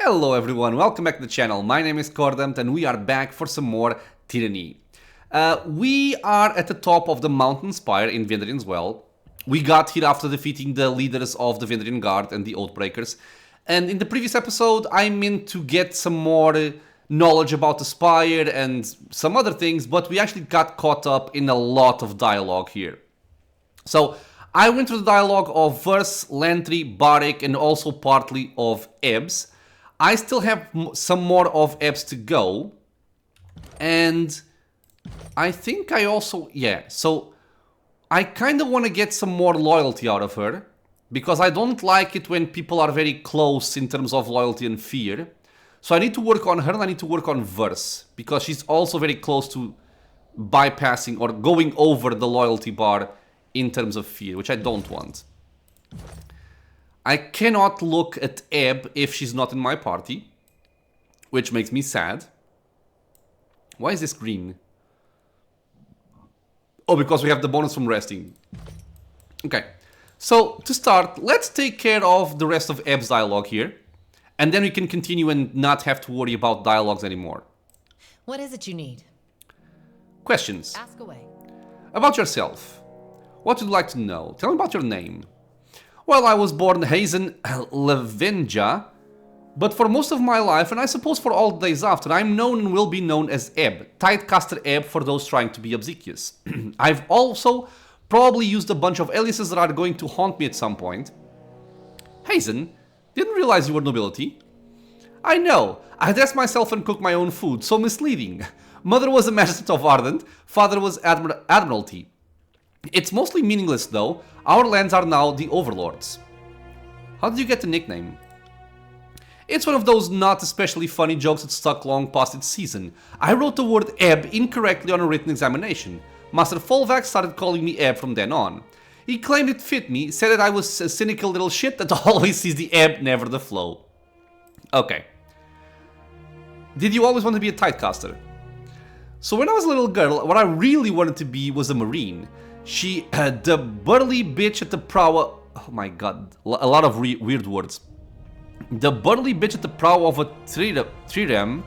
Hello everyone, welcome back to the channel. My name is Cordamt and we are back for some more Tyranny. We are at the top of the mountain spire in Vendrien's Well. We got here after defeating the leaders of the Vendrien Guard and the Oathbreakers. And in the previous episode, I meant to get some more knowledge about the spire and some other things, but we actually got caught up in a lot of dialogue here. So I went through the dialogue of Verse, Lantry, Barik, and also partly of Ebbs. I still have some more of Ebbs to go. And I think I also, so I kind of want to get some more loyalty out of her. Because I don't like it when people are very close in terms of loyalty and fear. So I need to work on her and I need to work on Verse. Because she's also very close to bypassing or going over the loyalty bar in terms of fear, which I don't want. I cannot look at Ebb if she's not in my party, which makes me sad. Why is this green? Oh, because we have the bonus from resting. Okay, so to start, let's take care of the rest of Ebb's dialogue here, and then we can continue and not have to worry about dialogues anymore. What is it you need? Questions. Ask away. About yourself. What would you like to know? Tell me about your name. Well, I was born Hazen Levenja, but for most of my life, and I suppose for all the days after, I'm known and will be known as Ebb, Tidecaster Ebb for those trying to be obsequious. I've also probably used a bunch of aliases that are going to haunt me at some point. Hazen, didn't realize you were nobility. I know, I dress myself and cook my own food, so misleading. Mother was a magistrate of Ardent, father was Admiralty. It's mostly meaningless though, our lands are now the overlords. How did you get the nickname? It's one of those not especially funny jokes that stuck long past its season. I wrote the word Ebb incorrectly on a written examination. Master Folvax started calling me Ebb from then on. He claimed it fit me, said that I was a cynical little shit that always sees the ebb, never the flow. Okay. Did you always want to be a Tidecaster? So when I was a little girl, what I really wanted to be was a Marine. The burly bitch at the prow... Oh my god, a lot of weird words. The burly bitch at the prow of a trireme,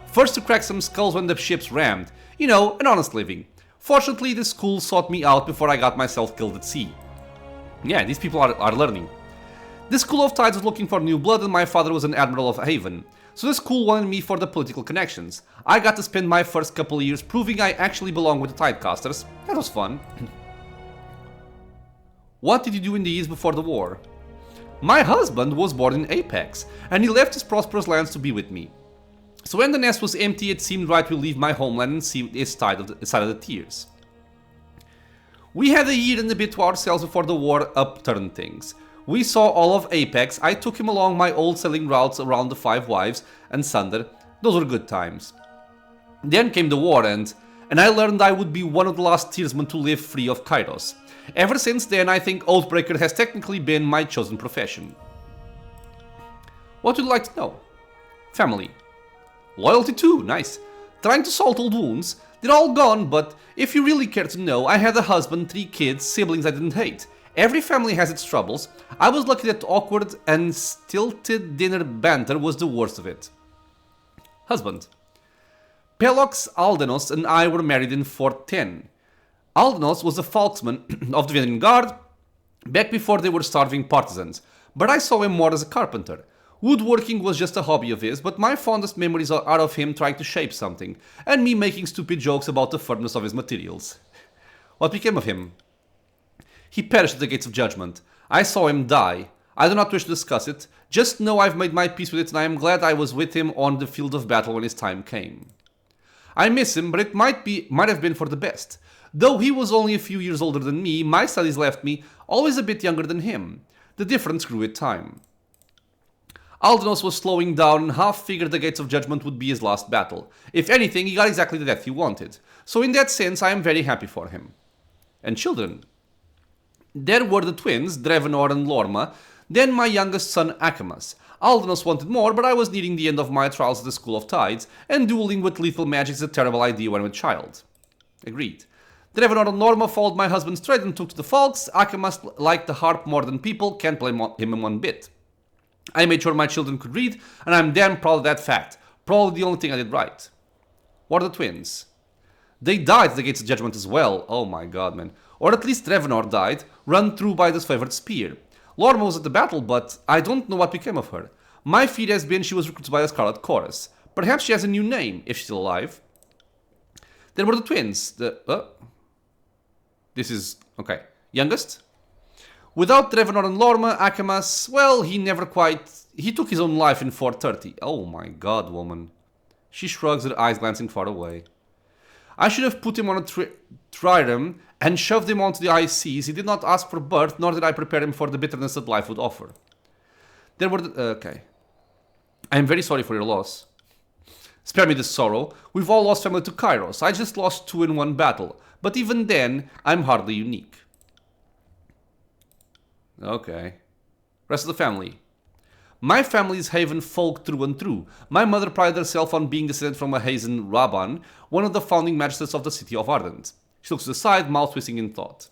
first to crack some skulls when the ship's rammed. You know, an honest living. Fortunately, the school sought me out before I got myself killed at sea. Yeah, these people are learning. The School of Tides was looking for new blood and my father was an Admiral of Haven. So the school wanted me for the political connections. I got to spend my first couple of years proving I actually belong with the Tidecasters. That was fun. What did you do in the years before the war? My husband was born in Apex, and he left his prosperous lands to be with me. So when the nest was empty, it seemed right to leave my homeland and see its side of the tears. We had a year and a bit to ourselves before the war upturned things. We saw all of Apex, I took him along my old sailing routes around the Five Wives and Sunder. Those were good times. Then came the war and I learned I would be one of the last tearsmen to live free of Kairos. Ever since then, I think Oathbreaker has technically been my chosen profession. What would you like to know? Family. Loyalty too, nice. Trying to salt old wounds. They're all gone, but if you really care to know, I had a husband, 3 kids, siblings I didn't hate. Every family has its troubles. I was lucky that awkward and stilted dinner banter was the worst of it. Husband. Pelox, Aldenos and I were married in 410. Aldenos was a falksman of the Vendrien Guard back before they were starving partisans, but I saw him more as a carpenter. Woodworking was just a hobby of his, but my fondest memories are of him trying to shape something, and me making stupid jokes about the firmness of his materials. What became of him? He perished at the gates of judgment. I saw him die. I do not wish to discuss it, just know I've made my peace with it and I am glad I was with him on the field of battle when his time came. I miss him, but it might have been for the best. Though he was only a few years older than me, my studies left me always a bit younger than him. The difference grew with time. Aldenos was slowing down and half figured the Gates of Judgment would be his last battle. If anything, he got exactly the death he wanted. So in that sense, I am very happy for him. And children. There were the twins, Drevenor and Lorma, then my youngest son Akamas. Aldenos wanted more, but I was nearing the end of my trials at the School of Tides, and dueling with lethal magic is a terrible idea when I'm a child. Agreed. Drevenor and Lorma followed my husband's trade and took to the Falks. Akamas liked the harp more than people, can't blame him one bit. I made sure my children could read, and I'm damn proud of that fact. Probably the only thing I did right. What are the twins? They died at the Gates of Judgment as well. Oh my god, man. Or at least Revenor died, run through by this favored spear. Lorma was at the battle, but I don't know what became of her. My feed has been she was recruited by the Scarlet Chorus. Perhaps she has a new name, if she's still alive. There were the twins. This is... okay. Youngest? Without Revenor and Lorma, Akamas, well, he never quite... he took his own life in 430. Oh my god, woman. She shrugs, her eyes glancing far away. I should have put him on a trireme and shoved him onto the high seas. He did not ask for birth, nor did I prepare him for the bitterness that life would offer. There were the... okay. I am very sorry for your loss. Spare me this sorrow. We've all lost family to Kairos. I just lost 2 in one battle. But even then, I'm hardly unique. Okay. Rest of the family. My family is Haven folk through and through. My mother prided herself on being descended from a Hazen Rabban, one of the founding magistrates of the city of Ardent. She looks to the side, mouth twisting in thought.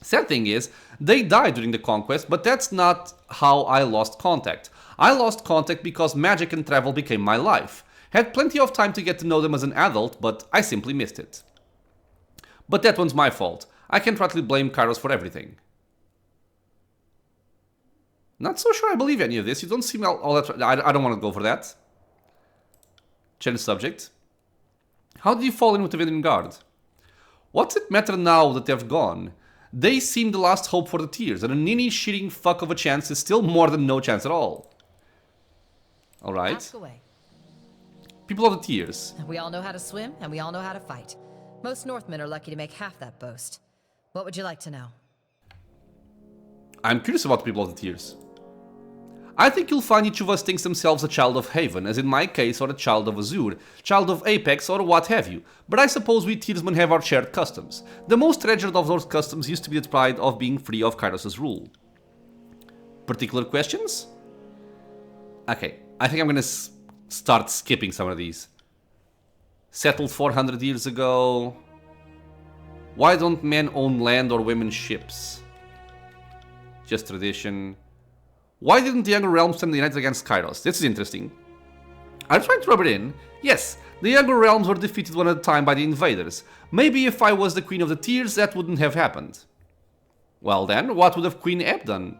Sad thing is, they died during the conquest, but that's not how I lost contact. I lost contact because magic and travel became my life. Had plenty of time to get to know them as an adult, but I simply missed it. But that one's my fault. I can't rightly blame Kairos for everything. Not so sure I believe any of this. You don't seem all that... I don't want to go for that. Change subject. How did you fall in with the Vendrien Guard? What's it matter now that they've gone? They seem the last hope for the Tears, and a ninny shitting fuck of a chance is still more than no chance at all. Alright. Ask away. People of the Tears. We all know how to swim, and we all know how to fight. Most Northmen are lucky to make half that boast. What would you like to know? I'm curious about the people of the Tears. I think you'll find each of us thinks themselves a child of Haven, as in my case, or a child of Azure, child of Apex, or what have you. But I suppose we Tearsmen have our shared customs. The most treasured of those customs used to be the pride of being free of Kairos' rule. Particular questions? Okay, I think I'm gonna start skipping some of these. Settled 400 years ago. Why don't men own land or women ships? Just tradition. Why didn't the Younger Realms stand united against Kairos? This is interesting. I'm trying to rub it in. Yes, the Younger Realms were defeated one at a time by the invaders. Maybe if I was the Queen of the Tears, that wouldn't have happened. Well then, what would have Queen Ebb done?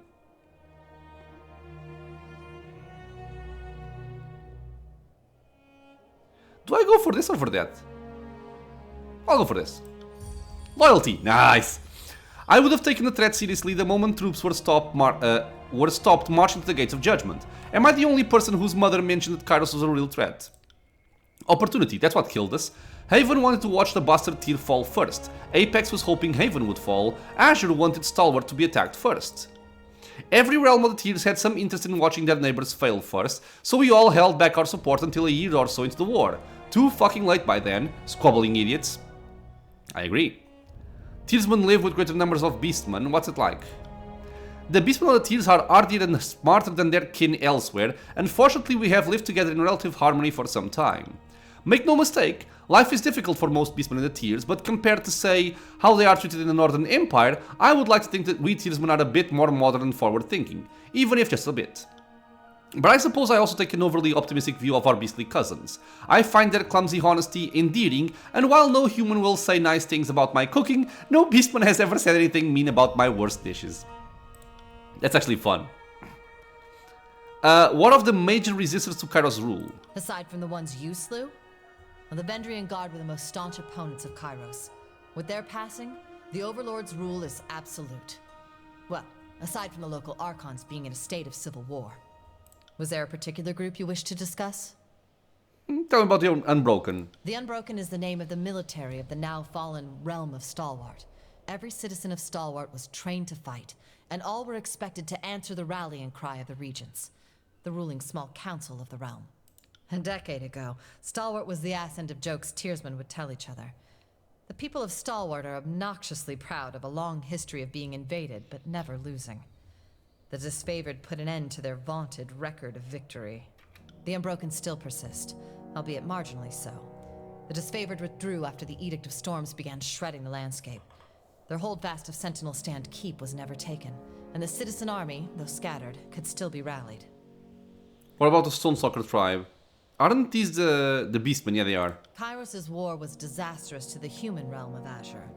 Do I go for this or for that? I'll go for this. Loyalty, nice. I would have taken the threat seriously the moment troops were stopped marching to the Gates of Judgment. Am I the only person whose mother mentioned that Kairos was a real threat? Opportunity, that's what killed us. Haven wanted to watch the bastard tier fall first. Apex was hoping Haven would fall. Azure wanted Stalwart to be attacked first. Every realm of the tiers had some interest in watching their neighbors fail first, so we all held back our support until a year or so into the war. Too fucking late by then, squabbling idiots. I agree. Tearsmen live with greater numbers of beastmen, what's it like? The beastmen of the Tears are hardier and smarter than their kin elsewhere, and fortunately we have lived together in relative harmony for some time. Make no mistake, life is difficult for most beastmen in the Tears, but compared to, say, how they are treated in the Northern Empire, I would like to think that we Tearsmen are a bit more modern and forward-thinking, even if just a bit. But I suppose I also take an overly optimistic view of our beastly cousins. I find their clumsy honesty endearing, and while no human will say nice things about my cooking, no beastman has ever said anything mean about my worst dishes. That's actually fun. What of the major resistors to Kairos' rule? Aside from the ones you slew? Well, the Vendrien Guard were the most staunch opponents of Kairos. With their passing, the Overlord's rule is absolute. Well, aside from the local Archons being in a state of civil war. Was there a particular group you wish to discuss? Tell me about the Unbroken. The Unbroken is the name of the military of the now fallen realm of Stalwart. Every citizen of Stalwart was trained to fight, and all were expected to answer the rallying cry of the Regents, the ruling small council of the realm. A decade ago, Stalwart was the ass end of jokes Tearsmen would tell each other. The people of Stalwart are obnoxiously proud of a long history of being invaded, but never losing. The disfavored put an end to their vaunted record of victory. The Unbroken still persist, albeit marginally so. The disfavored withdrew after the Edict of Storms began shredding the landscape. Their holdfast of Sentinel Stand Keep was never taken, and the citizen army, though scattered, could still be rallied. What about the Stonestalker tribe? Aren't these the Beastmen? Yeah, they are. Kairos' war was disastrous to the human realm of Azure,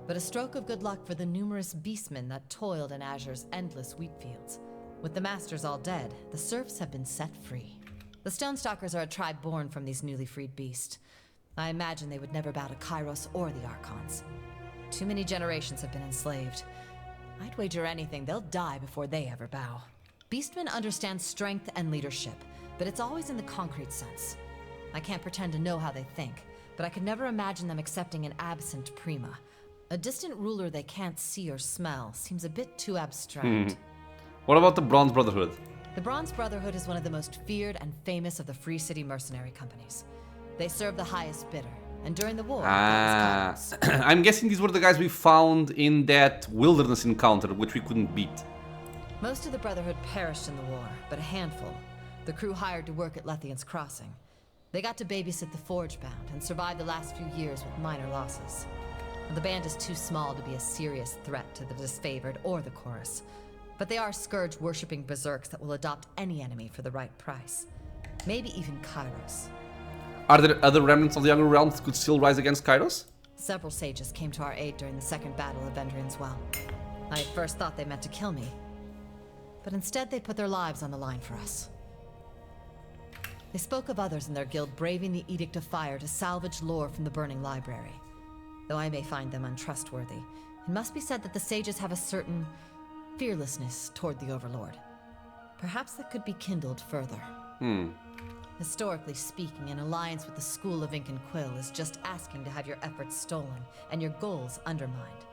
but a stroke of good luck for the numerous beastmen that toiled in Azure's endless wheat fields. With the masters all dead, the serfs have been set free. The Stonestalkers are a tribe born from these newly freed beasts. I imagine they would never bow to Kairos or the Archons. Too many generations have been enslaved. I'd wager anything they'll die before they ever bow. Beastmen understand strength and leadership, but it's always in the concrete sense. I can't pretend to know how they think, but I could never imagine them accepting an absent Prima. A distant ruler they can't see or smell seems a bit too abstract. What about the Bronze Brotherhood? The Bronze Brotherhood is one of the most feared and famous of the Free City mercenary companies. They serve the highest bidder, and during the war, that was Kairos. I'm guessing these were the guys we found in that wilderness encounter, which we couldn't beat. Most of the Brotherhood perished in the war, but a handful, the crew hired to work at Lethian's Crossing. They got to babysit the Forge-bound and survived the last few years with minor losses. The band is too small to be a serious threat to the disfavored or the chorus, but they are scourge-worshipping berserks that will adopt any enemy for the right price. Maybe even Kairos. Are there other remnants of the Younger Realms that could still rise against Kairos? Several sages came to our aid during the Second Battle of Vendrien's Well. I at first thought they meant to kill me, but instead they put their lives on the line for us. They spoke of others in their guild braving the Edict of Fire to salvage lore from the burning library. Though I may find them untrustworthy, it must be said that the sages have a certain fearlessness toward the Overlord. Perhaps that could be kindled further. Historically speaking, an alliance with the School of Ink and Quill is just asking to have your efforts stolen and your goals undermined.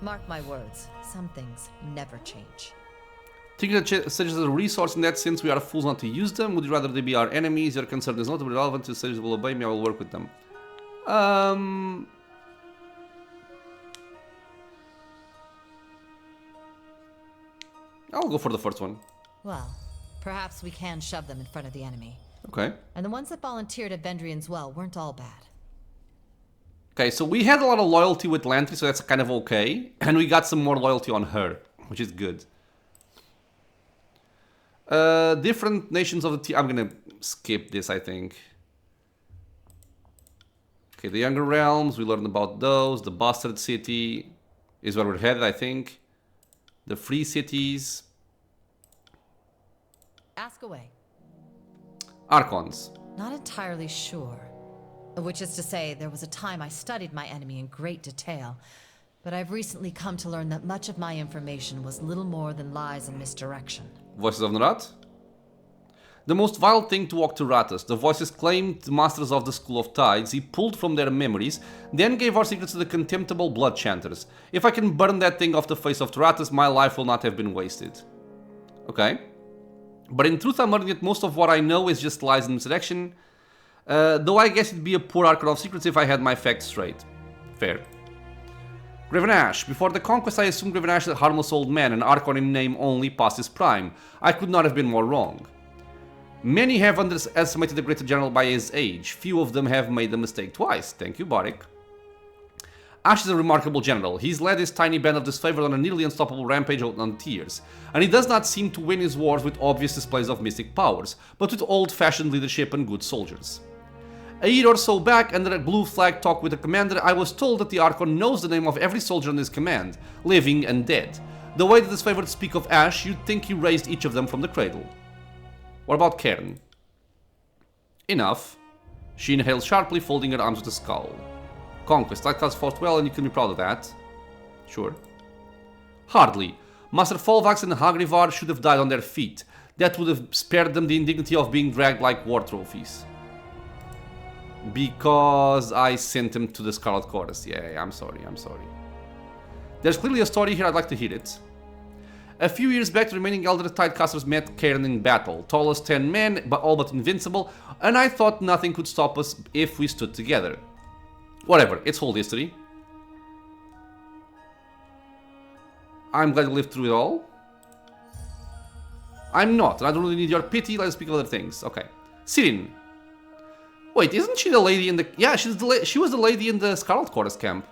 Mark my words, some things never change. Thinking that sages are a resource in that sense, we are fools not to use them. Would you rather they be our enemies? Your concern is not relevant to sages will obey me, I will work with them. I'll go for the first one. Well, perhaps we can shove them in front of the enemy. Okay. And the ones that volunteered at Vendrien's Well weren't all bad. Okay, so we had a lot of loyalty with Lantry, so that's kind of okay. And we got some more loyalty on her, which is good. Different nations of the team. I'm gonna skip this, I think. Okay, the Younger Realms, we learned about those. The Bastard City is where we're headed, I think. The Free Cities. Ask away. Archons. Not entirely sure. Which is to say, there was a time I studied my enemy in great detail, but I've recently come to learn that much of my information was little more than lies and misdirection. Voices of Narat? The most vile thing to walk to Ratus. The voices claimed the masters of the School of Tides. He pulled from their memories, then gave our secrets to the contemptible blood chanters. If I can burn that thing off the face of Ratus, my life will not have been wasted. Okay. But in truth, I'm learning that most of what I know is just lies and misdirection. Though I guess it'd be a poor Archon of Secrets if I had my facts straight. Fair. Graven Ash. Before the conquest, I assumed Graven Ash, a harmless old man, an Archon in name only, past his prime. I could not have been more wrong. Many have underestimated the greater general by his age. Few of them have made the mistake twice. Thank you, Barik. Ash is a remarkable general. He's led his tiny band of disfavored on a nearly unstoppable rampage on Tears, and he does not seem to win his wars with obvious displays of mystic powers, but with old-fashioned leadership and good soldiers. A year or so back, under a blue flag talk with the commander, I was told that the Archon knows the name of every soldier in his command, living and dead. The way the disfavored speak of Ash, you'd think he raised each of them from the cradle. What about Cairn? Enough. She inhales sharply, folding her arms with a scowl. Conquest. That class fought well and you can be proud of that. Sure. Hardly. Master Folvax and Hagrivar should have died on their feet. That would have spared them the indignity of being dragged like war trophies. Because I sent him to the Scarlet Chorus. Yeah, I'm sorry. There's clearly a story here, I'd like to hear it. A few years back, the remaining Elder Tidecasters met Cairn in battle. Tallest 10 men, but all but invincible, and I thought nothing could stop us if we stood together. Whatever, it's whole history. I'm glad you lived through it all. I'm not, and I don't really need your pity, let's speak of other things. Okay. Sirin. Wait, isn't she the lady in the... Yeah, she was the lady in the Scarlet Chorus camp.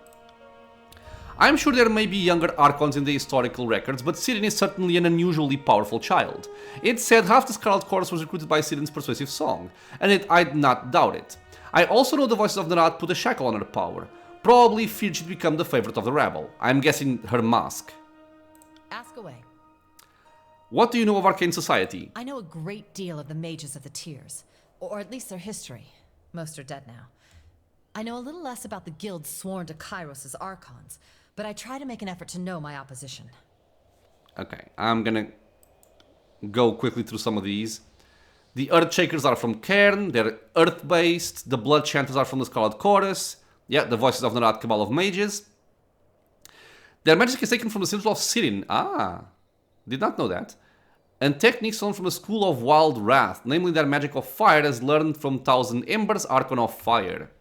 I'm sure there may be younger Archons in the historical records, but Sirin is certainly an unusually powerful child. It's said half the Scarlet Chorus was recruited by Sirin's persuasive song, and I'd not doubt it. I also know the voices of Nerat put a shackle on her power. Probably feared she'd become the favorite of the rabble. I'm guessing her mask. Ask away. What do you know of Arcane Society? I know a great deal of the mages of the Tiers, or at least their history. Most are dead now. I know a little less about the guilds sworn to Kairos' Archons, but I try to make an effort to know my opposition. Okay, I'm gonna go quickly through some of these. The Earthshakers are from Cairn, they're Earth-based. The Blood Chanters are from the Scarlet Chorus. Yeah, the voices of Nerat Cabal of Mages. Their magic is taken from the Citadel of Sirin. Ah, did not know that. And techniques learned from the School of Wild Wrath, namely their magic of fire as learned from Thousand Embers, Archon of Fire.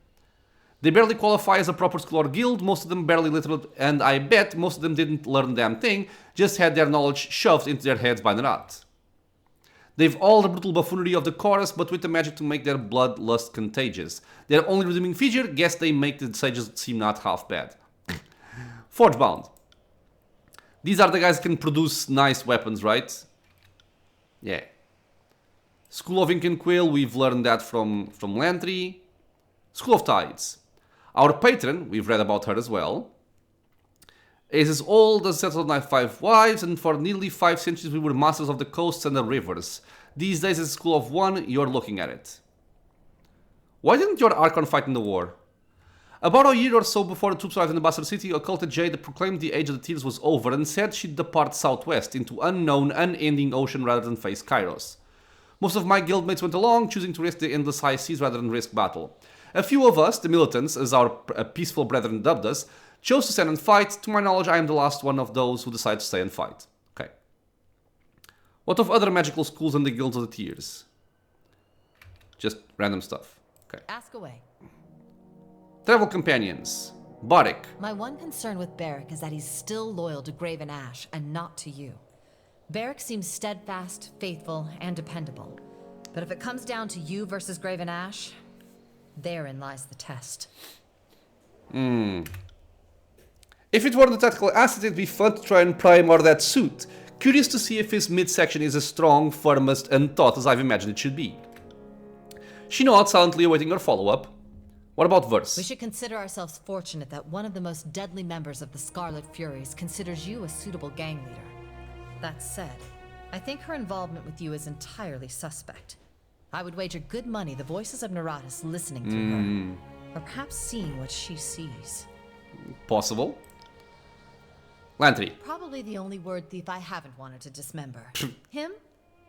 They barely qualify as a proper school or guild, most of them barely literate, and I bet most of them didn't learn a damn thing, just had their knowledge shoved into their heads by Nerat. They've all the brutal buffoonery of the chorus, but with the magic to make their bloodlust contagious. Their only redeeming feature, guess they make the sages seem not half bad. Forgebound. These are the guys that can produce nice weapons, right? Yeah. School of Ink and Quill, we've learned that from Lantry. School of Tides. Our patron, we've read about her as well, is as old as Settled Night Five Wives, and for nearly 5 centuries we were masters of the coasts and the rivers. These days as a school of one, you're looking at it. Why didn't your Archon fight in the war? About a year or so before the troops arrived in the Bastard City, occulted Jade proclaimed the Age of the Tears was over and said she'd depart southwest into unknown, unending ocean rather than face Kairos. Most of my guildmates went along, choosing to risk the endless high seas rather than risk battle. A few of us, the militants, as our peaceful brethren dubbed us, chose to stand and fight. To my knowledge, I am the last one of those who decide to stay and fight. Okay. What of other magical schools and the guilds of the Tiers? Just random stuff. Okay. Ask away. Travel companions. Boric. My one concern with Beric is that he's still loyal to Graven Ash and not to you. Beric seems steadfast, faithful, and dependable. But if it comes down to you versus Graven Ash, therein lies the test. If it weren't a tactical asset, it'd be fun to try and prime or that suit. Curious to see if his midsection is as strong, firmest, and taut as I've imagined it should be. She nods, silently awaiting her follow-up. What about Verse? We should consider ourselves fortunate that one of the most deadly members of the Scarlet Furies considers you a suitable gang leader. That said, I think her involvement with you is entirely suspect. I would wager good money the voices of Nerat is listening to her, or perhaps seeing what she sees. Possible. Lantry. Probably the only word thief I haven't wanted to dismember. Him?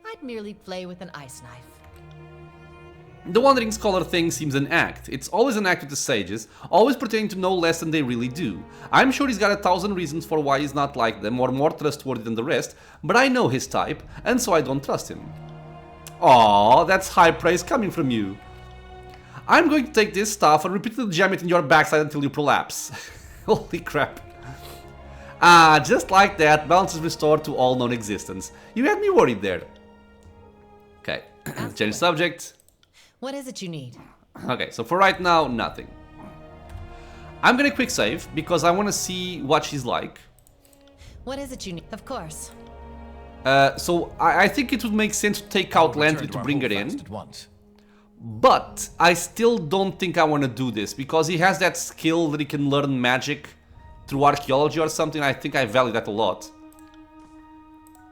I'd merely play with an ice knife. The Wandering Scholar thing seems an act. It's always an act with the sages, always pretending to know less than they really do. I'm sure he's got 1,000 reasons for why he's not like them or more trustworthy than the rest, but I know his type, and so I don't trust him. Aww, that's high praise coming from you. I'm going to take this staff and repeatedly jam it in your backside until you prolapse. Holy crap. Ah, just like that, balance is restored to all known existence. You had me worried there. Okay, change subject. What is it you need? Okay, so for right now, nothing. I'm gonna quick save, because I want to see what she's like. What is it you need? Of course. So I think it would make sense to take out Lantry to bring her in. But I still don't think I want to do this, because he has that skill that he can learn magic through archaeology or something. I think I value that a lot.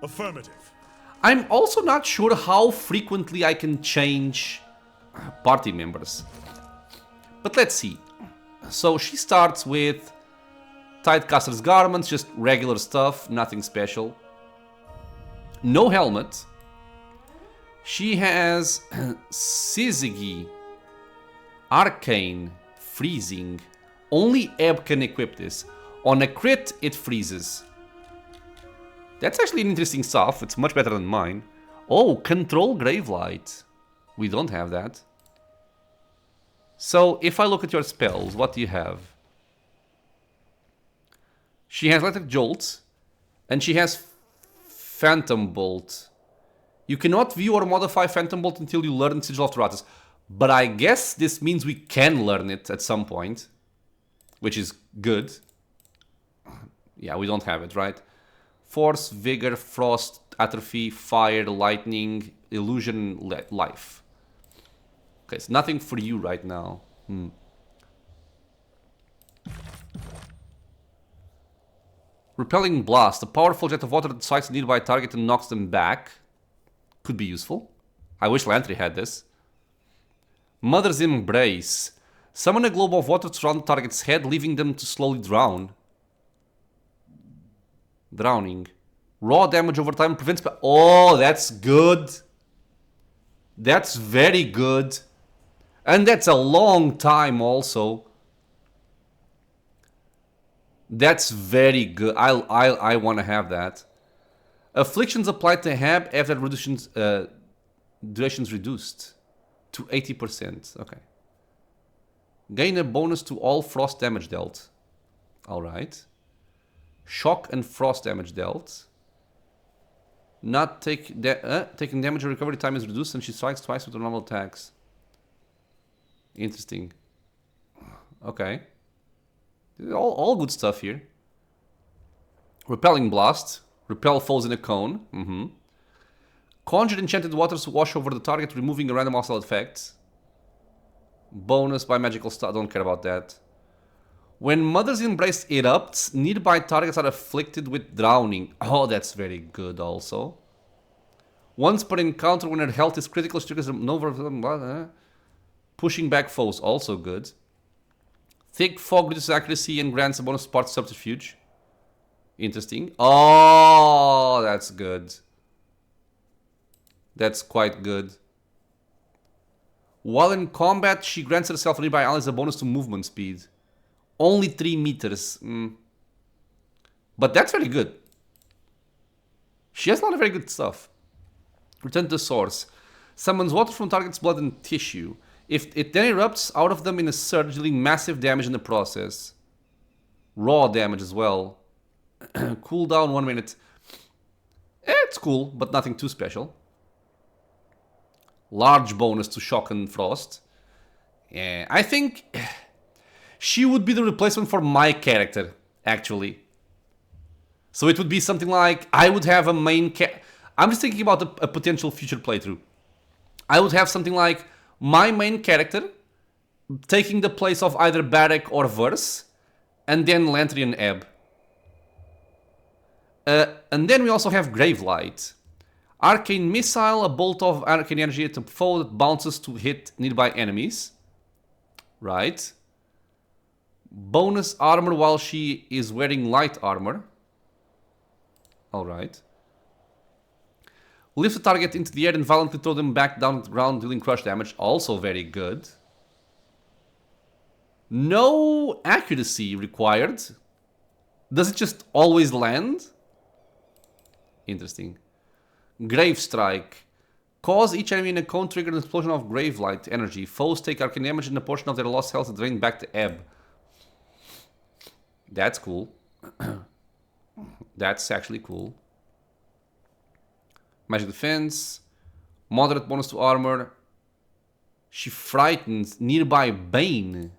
Affirmative. I'm also not sure how frequently I can change party members. But let's see. So she starts with Tidecaster's garments, just regular stuff, nothing special. No helmet. She has Syzygy, Arcane, Freezing. Only Ebb can equip this. On a crit, it freezes. That's actually an interesting stuff. It's much better than mine. Oh, Control Gravelight. We don't have that. So, if I look at your spells, what do you have? She has Electric Jolt, and she has Phantom Bolt. You cannot view or modify Phantom Bolt until you learn Sigil of Tyratus. But I guess this means we can learn it at some point, which is good. Yeah, we don't have it, right? Force, Vigor, Frost, Atrophy, Fire, Lightning, Illusion, Life. Okay, it's nothing for you right now. Repelling Blast. A powerful jet of water that strikes a nearby target and knocks them back. Could be useful. I wish Lantry had this. Mother's Embrace. Summon a globe of water to surround the target's head, leaving them to slowly drown. Drowning. Raw damage over time prevents... Oh, that's good. That's very good. And that's a long time also. That's very good. I want to have that. Afflictions applied to Heb after durations reduced to 80%. Okay. Gain a bonus to all frost damage dealt. Alright. Shock and frost damage dealt. Not taking damage or recovery time is reduced and she strikes twice with her normal attacks. Interesting. Okay. All good stuff here. Repelling Blast. Repel foes in a cone. Conjure enchanted waters to wash over the target, removing a random hostile effect. Bonus by magical star. Don't care about that. When Mother's Embrace erupts, nearby targets are afflicted with drowning. Oh, that's very good also. Once per encounter, when her health is critical, she triggers pushing back foes. Also good. Thick Fog reduces accuracy and grants a bonus part subterfuge. Interesting. Oh, that's good. That's quite good. While in combat, she grants herself and nearby allies a bonus to movement speed. Only 3 meters. But that's very good. She has a lot of very good stuff. Return to source. Summons water from target's blood and tissue. If it then erupts out of them in a surge, dealing massive damage in the process. Raw damage as well. Cooldown 1 minute. It's cool, but nothing too special. Large bonus to shock and frost. Yeah, I think she would be the replacement for my character, actually. So it would be something like, I would have a main I'm just thinking about a potential future playthrough. I would have something like my main character taking the place of either Barrack or Verse, and then Lantry and Ebb. And then we also have Gravelight. Arcane Missile, a bolt of arcane energy at a foe that bounces to hit nearby enemies. Right. Bonus armor while she is wearing light armor. Alright. Lift the target into the air and violently throw them back down to the ground, dealing crush damage. Also very good. No accuracy required. Does it just always land? Interesting. Grave Strike. Cause each enemy in a cone trigger an explosion of grave light energy. Foes take arcane damage and a portion of their lost health is drained back to Ebb. That's cool. That's actually cool. Magic Defense. Moderate bonus to armor. She frightens nearby Bane.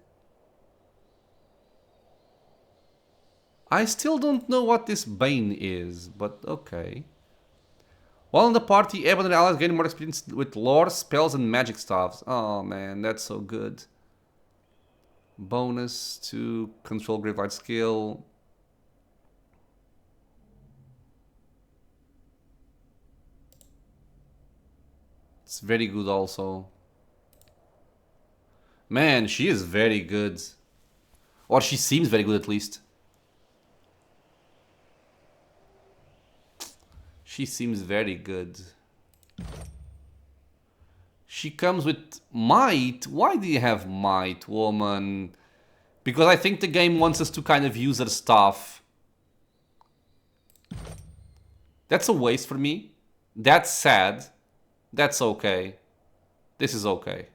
I still don't know what this Bane is, but okay. While in the party, Ebb and her allies gain more experience with lore, spells, and magic staffs. Oh man, that's so good. Bonus to control Gravelight skill. It's very good also. Man, she is very good. Or she seems very good at least. She seems very good. She comes with might. Why do you have might, woman? Because I think the game wants us to kind of use her stuff. That's a waste for me. That's sad. That's okay. This is okay.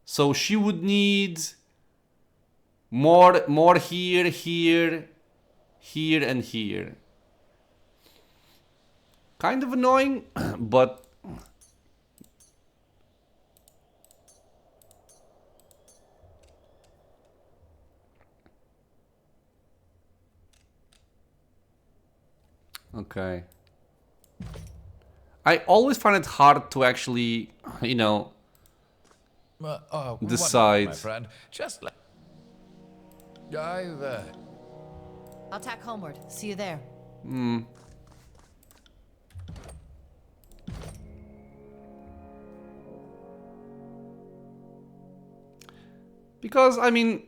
So she would need more here, here, here, and here. Kind of annoying, but Okay. I always find it hard to actually, you know, decide. My friend, just let. I'll tack homeward. See you there. Because, I mean...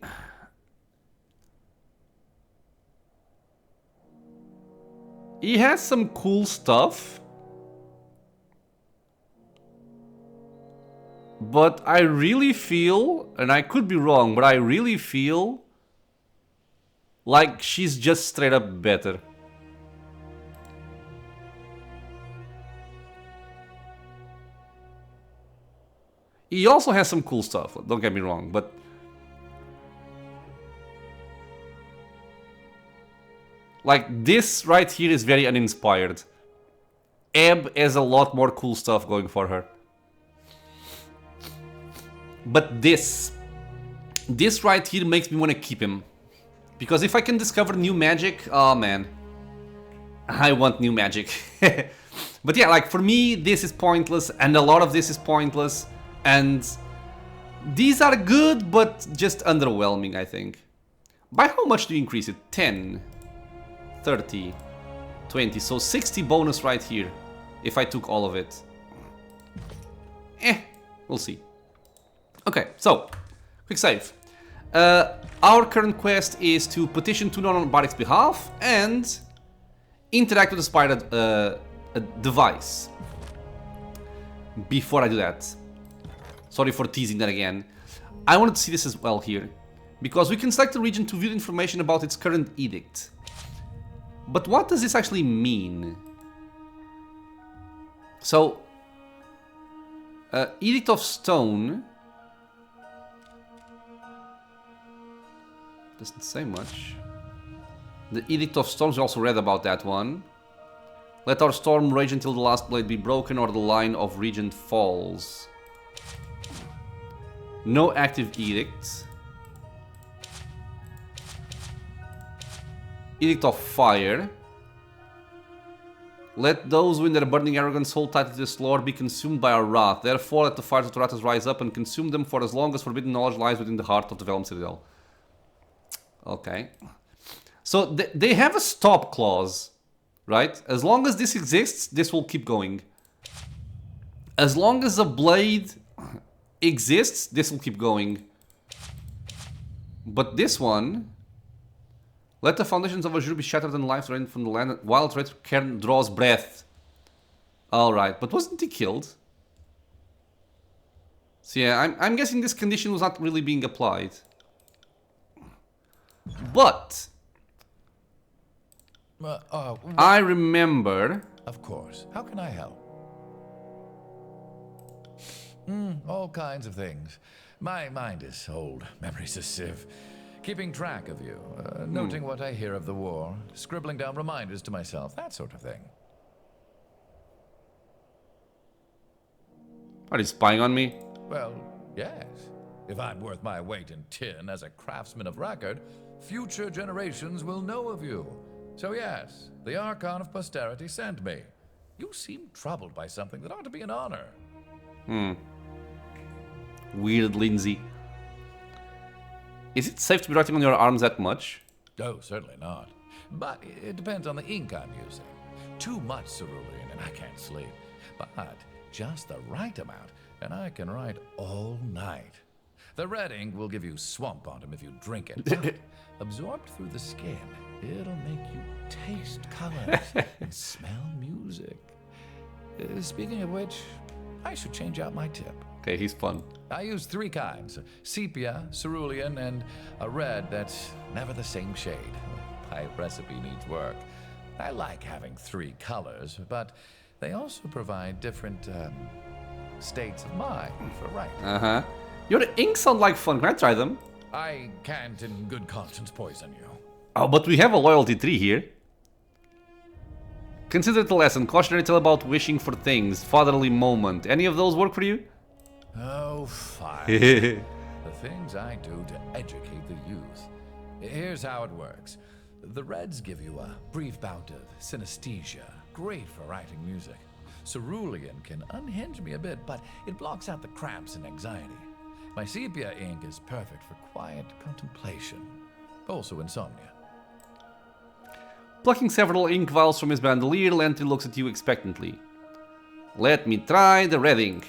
he has some cool stuff. But I really feel, and I could be wrong, but I really feel like she's just straight up better. He also has some cool stuff, don't get me wrong, but... like, this right here is very uninspired. Ebb has a lot more cool stuff going for her. But this right here makes me want to keep him. Because if I can discover new magic, oh man. I want new magic. But yeah, like for me, this is pointless, and a lot of this is pointless. And these are good, but just underwhelming, I think. By how much do you increase it? 10, 30, 20, so 60 bonus right here. If I took all of it. We'll see. Okay, so, quick save. Our current quest is to petition Tunon on Bardick's behalf and interact with the spider device. Before I do that, sorry for teasing that again, I wanted to see this as well here, because we can select a region to view information about its current edict. But what does this actually mean? So, Edict of Stone doesn't say much. The Edict of Storms, we also read about that one. Let our storm rage until the last blade be broken or the line of regent falls. No active edict. Edict of Fire. Let those who in their burning arrogance hold tight to this lore be consumed by our wrath. Therefore let the fires of Taratas rise up and consume them for as long as forbidden knowledge lies within the heart of the Vellum Citadel. Okay. So they have a stop clause, right? As long as this exists, this will keep going. As long as the blade exists, this will keep going. But this one... Let the foundations of Azure be shattered and life drained from the land while Cairn draws breath. Alright, but wasn't he killed? So yeah, I'm guessing this condition was not really being applied. But... I remember... Of course. How can I help? All kinds of things. My mind is old. Memory's a sieve. Keeping track of you, noting what I hear of the war, scribbling down reminders to myself, that sort of thing. Are you spying on me? Well, yes. If I'm worth my weight in tin as a craftsman of record, future generations will know of you. So yes, the Archon of Posterity sent me. You seem troubled by something that ought to be an honor. Weird Lindsay. Is it safe to be writing on your arms that much? Oh, certainly not. But it depends on the ink I'm using. Too much cerulean and I can't sleep. But just the right amount and I can write all night. The red ink will give you swamp bottom if you drink it. But absorbed through the skin, it'll make you taste colors and smell music. Speaking of which, I should change out my tip. Okay, he's fun. I use 3 kinds, sepia, cerulean, and a red that's never the same shade. My recipe needs work. I like having 3 colors, but they also provide different states of mind for writing. Your inks sound like fun. Can I try them? I can't in good conscience poison you. Oh, but we have a loyalty tree here. Consider it a lesson. Cautionary tale about wishing for things. Fatherly moment. Any of those work for you? Oh, fine. The things I do to educate the youth. Here's how it works. The reds give you a brief bout of synesthesia, great for writing music. Cerulean can unhinge me a bit, but it blocks out the cramps and anxiety. My sepia ink is perfect for quiet contemplation, also insomnia. Plucking several ink vials from his bandolier, Lantry looks at you expectantly. Let me try the red ink.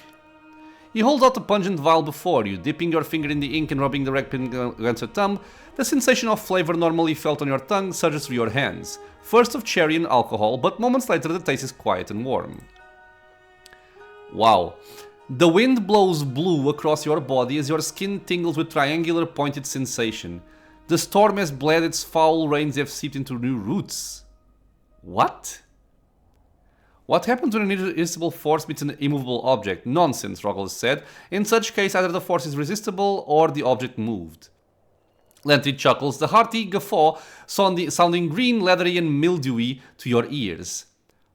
He holds out a pungent vial before you, dipping your finger in the ink and rubbing the red pen against your thumb. The sensation of flavor normally felt on your tongue surges through your hands. First of cherry and alcohol, but moments later the taste is quiet and warm. Wow. The wind blows blue across your body as your skin tingles with triangular pointed sensation. The storm has bled, its foul rains have seeped into new roots. What? What happens when an irresistible force meets an immovable object? Nonsense, Roguenbauld said. In such case, either the force is resistible or the object moved. Lantry chuckles, the hearty guffaw sounding green, leathery, and mildewy to your ears.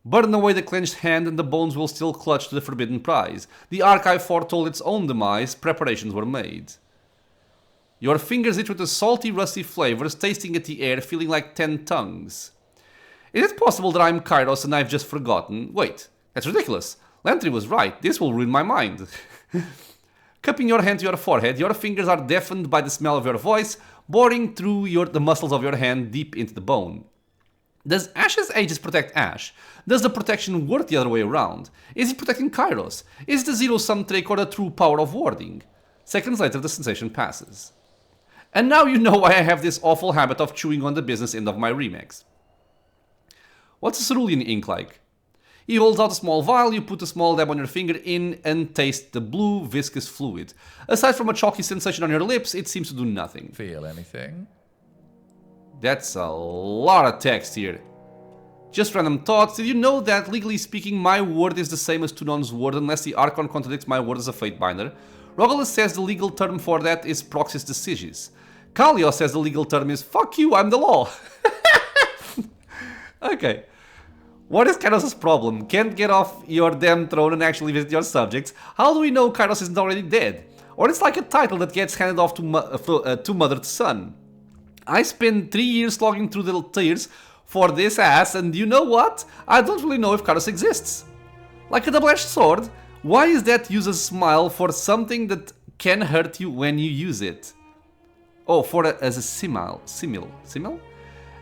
Burn away the clenched hand and the bones will still clutch to the forbidden prize. The archive foretold its own demise, preparations were made. Your fingers itch with the salty, rusty flavors, tasting at the air, feeling like 10 tongues. Is it possible that I'm Kairos and I've just forgotten? Wait, that's ridiculous. Lantry was right, this will ruin my mind. Cupping your hand to your forehead, your fingers are deafened by the smell of your voice, boring through the muscles of your hand deep into the bone. Does Ash's aegis protect Ash? Does the protection work the other way around? Is it protecting Kairos? Is it a zero-sum trick or the true power of warding? Seconds later, the sensation passes. And now you know why I have this awful habit of chewing on the business end of my remix. What's a cerulean ink like? He holds out a small vial, you put a small dab on your finger in and taste the blue, viscous fluid. Aside from a chalky sensation on your lips, it seems to do nothing. Feel anything? That's a lot of text here. Just random thoughts. Did you know that, legally speaking, my word is the same as Tunon's word unless the Archon contradicts my word as a Fatebinder? Roguenbauld says the legal term for that is proxis decisis. Kallio says the legal term is fuck you, I'm the law. Okay. What is Kairos' problem? Can't get off your damn throne and actually visit your subjects? How do we know Kairos isn't already dead? Or it's like a title that gets handed off to mother to son. I spent 3 years slogging through the tears for this ass, and you know what? I don't really know if Kairos exists. Like a double-edged sword, why is that use a smile for something that can hurt you when you use it? Oh, as a simile. Simile?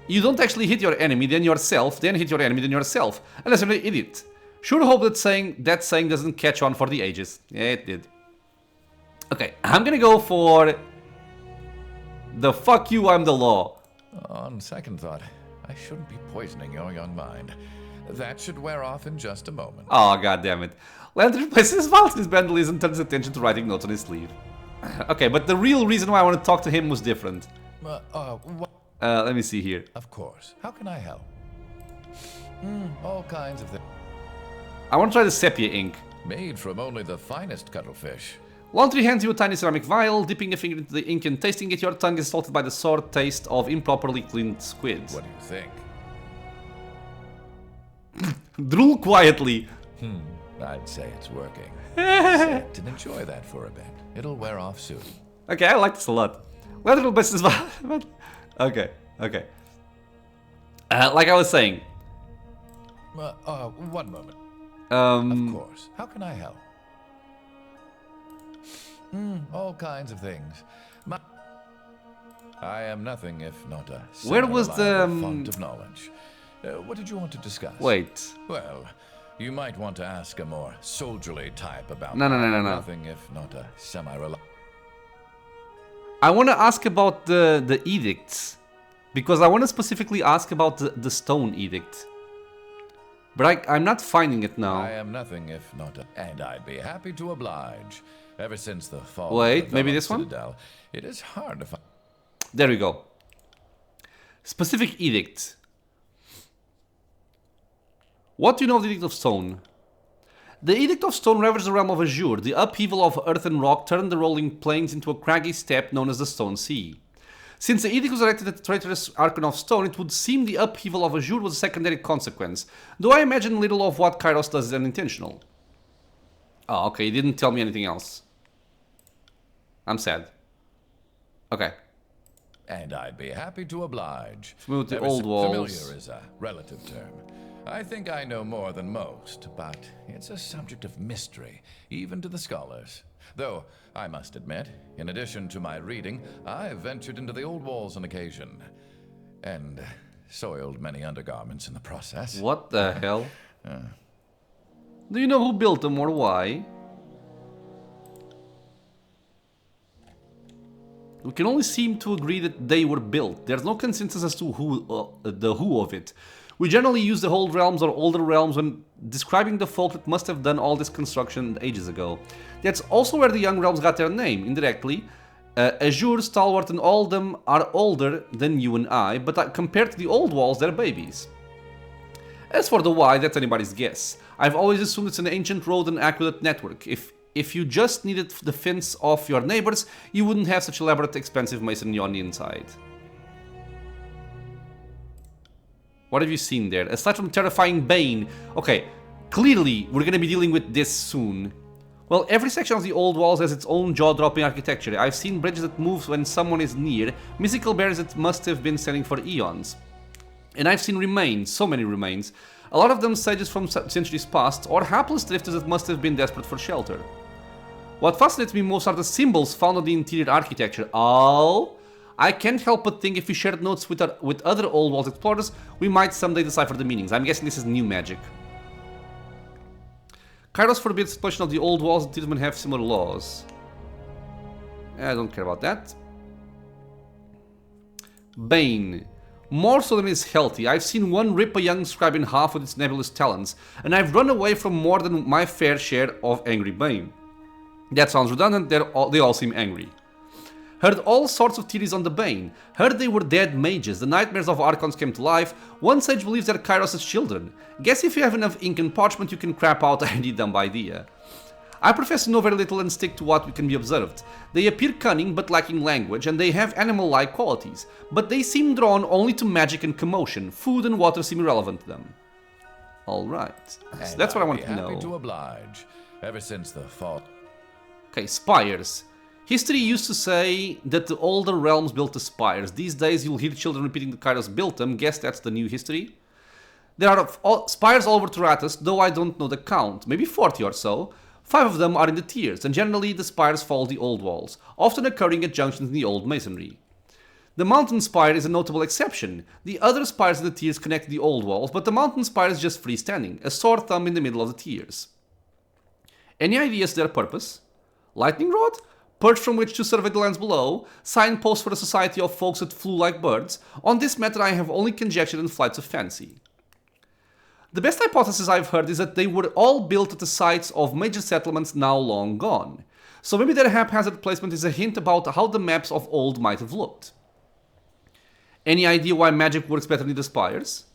You don't actually hit your enemy, then yourself, then hit your enemy, then yourself. Unless you're an idiot. Sure hope that saying doesn't catch on for the ages. Yeah, it did. Okay, I'm gonna go for the fuck you, I'm the law. On second thought, I shouldn't be poisoning your young mind. That should wear off in just a moment. Oh, goddammit. Lantry places his vials in his bandolier and turns attention to writing notes on his sleeve. Okay, but the real reason why I want to talk to him was different. Let me see here. Of course. How can I help? All kinds of things. I want to try the sepia ink. Made from only the finest cuttlefish. Lantry hands you a tiny ceramic vial, dipping a finger into the ink and tasting it. Your tongue is salted by the sour taste of improperly cleaned squid. What do you think? Drool quietly. I'd say it's working. Sit and enjoy that for a bit. It'll wear off soon. Okay, I like this a lot. Lantry will best this vial. Okay. Like I was saying. One moment. Of course. How can I help? All kinds of things. I am nothing if not a Where was the font of knowledge. What did you want to discuss? Wait. Well, you might want to ask a more soldierly type about No. nothing if not a semi-reliable. I want to ask about the edicts. Because I want to specifically ask about the stone edict. But I'm not finding it now. I am nothing if not a... And I'd be happy to oblige. Ever since the fall Wait, of the maybe this one? Citadel, it is hard to find... There we go. Specific edict. What do you know of the Edict of Stone? The Edict of Stone ravaged the realm of Azure. The upheaval of earth and rock turned the rolling plains into a craggy steppe known as the Stone Sea. Since the edict was erected at the traitorous Archon of Stone, it would seem the upheaval of Azure was a secondary consequence, though I imagine little of what Kairos does is unintentional. Oh, okay, he didn't tell me anything else. I'm sad. Okay. And I'd be happy to oblige. Familiar with the old walls. Familiar is a relative term. I think I know more than most, but it's a subject of mystery, even to the scholars. Though, I must admit, in addition to my reading, I've ventured into the old walls on occasion. And soiled many undergarments in the process. What the hell? Do you know who built them or why? We can only seem to agree that they were built. There's no consensus as to the who of it. We generally use the old realms or older realms when describing the folk that must have done all this construction ages ago. That's also where the young realms got their name, indirectly. Azure, Stalwart and all them are older than you and I, but compared to the old walls, they're babies. As for the why, that's anybody's guess. I've always assumed it's an ancient road and accurate network. If you just needed the fence off your neighbors, you wouldn't have such elaborate, expensive masonry on the inside. What have you seen there? Aside from terrifying Bane. Okay, clearly we're gonna be dealing with this soon. Well, every section of the old walls has its own jaw-dropping architecture. I've seen bridges that move when someone is near, mystical barriers that must have been standing for eons. And I've seen remains, so many remains. A lot of them sages from centuries past, or hapless drifters that must have been desperate for shelter. What fascinates me most are the symbols found on the interior architecture. Oh, I can't help but think if we shared notes with other old walls explorers, we might someday decipher the meanings. I'm guessing this is new magic. Kairos forbids explosion of the old walls until them have similar laws. I don't care about that. Bane. More so than is healthy. I've seen one rip a young scribe in half with its nebulous talons, and I've run away from more than my fair share of angry Bane. That sounds redundant, they all seem angry. Heard all sorts of theories on the Bane. Heard they were dead mages, the nightmares of Archons came to life. One sage believes they're Kairos' children. Guess if you have enough ink and parchment you can crap out any dumb idea. I profess to know very little and stick to what can be observed. They appear cunning but lacking language, and they have animal-like qualities, but they seem drawn only to magic and commotion. Food and water seem irrelevant to them. Alright, so that's what I want to know. Happy to oblige, ever since the fall. Okay, spires. History used to say that the older realms built the spires. These days you'll hear children repeating the Kairos built them. Guess that's the new history. There are spires all over Taratus, though I don't know the count. Maybe 40 or so. 5 of them are in the tiers, and generally the spires follow the old walls, often occurring at junctions in the old masonry. The mountain spire is a notable exception. The other spires in the tiers connect the old walls, but the mountain spire is just freestanding, a sore thumb in the middle of the tiers. Any ideas to their purpose? Lightning rod? Perch from which to survey the lands below? Signposts for a society of folks that flew like birds? On this matter I have only conjecture and flights of fancy. The best hypothesis I've heard is that they were all built at the sites of major settlements now long gone. So maybe their haphazard placement is a hint about how the maps of old might have looked. Any idea why magic works better near the spires?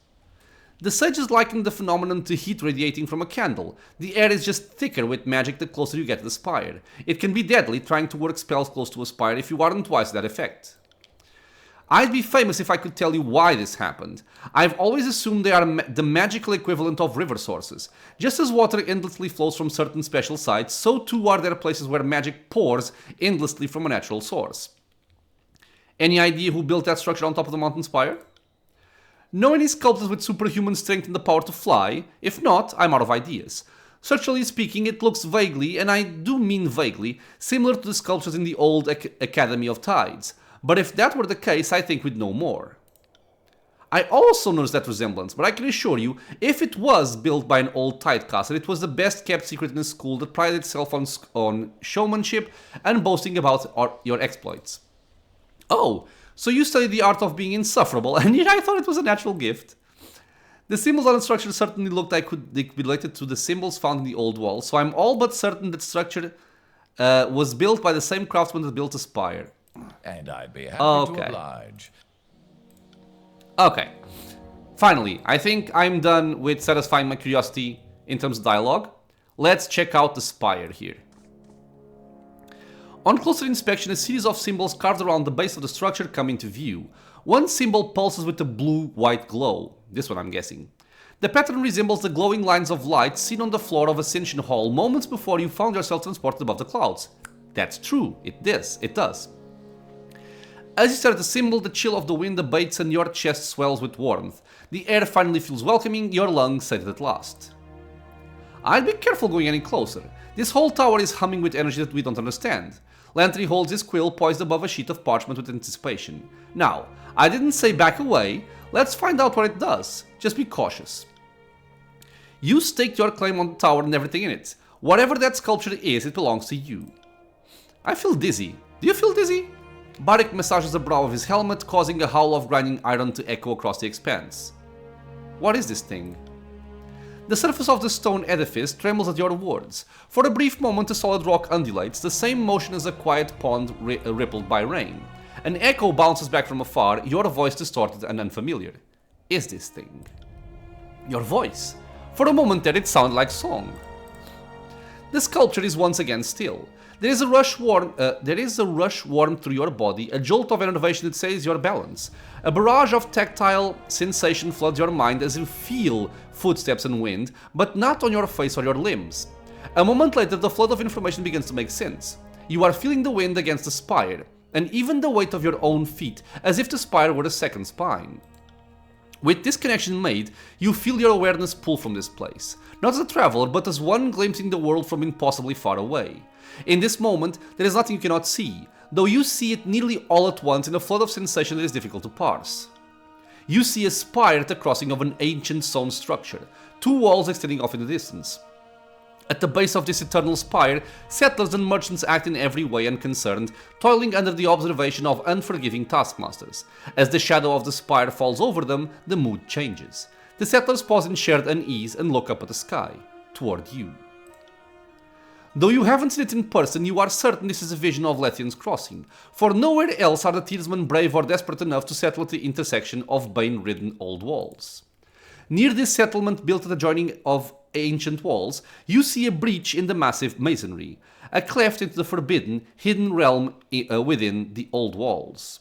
The sages liken the phenomenon to heat radiating from a candle. The air is just thicker with magic the closer you get to the spire. It can be deadly trying to work spells close to a spire if you aren't wise to that effect. I'd be famous if I could tell you why this happened. I've always assumed they are the magical equivalent of river sources. Just as water endlessly flows from certain special sites, so too are there places where magic pours endlessly from a natural source. Any idea who built that structure on top of the mountain spire? Know any sculptors with superhuman strength and the power to fly? If not, I'm out of ideas. Structurally speaking, it looks vaguely, and I do mean vaguely, similar to the sculptures in the old Academy of Tides. But if that were the case, I think we'd know more. I also noticed that resemblance, but I can assure you, if it was built by an old Tidecaster, it was the best kept secret in a school that prided itself on showmanship and boasting about your exploits. Oh, so you studied the art of being insufferable, and yet I thought it was a natural gift. The symbols on the structure certainly looked like they could be related to the symbols found in the old wall, so I'm all but certain that structure was built by the same craftsman that built the spire. And I'd be happy to oblige. Okay. Finally, I think I'm done with satisfying my curiosity in terms of dialogue. Let's check out the spire here. On closer inspection, a series of symbols carved around the base of the structure come into view. One symbol pulses with a blue-white glow. This one I'm guessing. The pattern resembles the glowing lines of light seen on the floor of Ascension Hall moments before you found yourself transported above the clouds. That's true, it does. As you stare at the symbol, the chill of the wind abates and your chest swells with warmth. The air finally feels welcoming, your lungs sated at last. I'd be careful going any closer. This whole tower is humming with energy that we don't understand. Lantry holds his quill poised above a sheet of parchment with anticipation. Now, I didn't say back away. Let's find out what it does. Just be cautious. You staked your claim on the tower and everything in it. Whatever that sculpture is, it belongs to you. I feel dizzy. Do you feel dizzy? Barik massages the brow of his helmet, causing a howl of grinding iron to echo across the expanse. What is this thing? The surface of the stone edifice trembles at your words. For a brief moment, the solid rock undulates, the same motion as a quiet pond rippled by rain. An echo bounces back from afar, your voice distorted and unfamiliar. Is this thing? Your voice. For a moment there, it sounded like song. The sculpture is once again still. There is a rush warm through your body, a jolt of innovation that says your balance. A barrage of tactile sensation floods your mind as you feel footsteps and wind, but not on your face or your limbs. A moment later, the flood of information begins to make sense. You are feeling the wind against the spire, and even the weight of your own feet, as if the spire were a second spine. With this connection made, you feel your awareness pull from this place, not as a traveler, but as one glimpsing the world from impossibly far away. In this moment, there is nothing you cannot see, though you see it nearly all at once in a flood of sensation that is difficult to parse. You see a spire at the crossing of an ancient stone structure, two walls extending off in the distance. At the base of this eternal spire, settlers and merchants act in every way unconcerned, toiling under the observation of unforgiving taskmasters. As the shadow of the spire falls over them, the mood changes. The settlers pause in shared unease and look up at the sky, toward you. Though you haven't seen it in person, you are certain this is a vision of Lethian's crossing, for nowhere else are the Tearsmen brave or desperate enough to settle at the intersection of bane-ridden old walls. Near this settlement built at the joining of ancient walls, you see a breach in the massive masonry, a cleft into the forbidden, hidden realm within the old walls.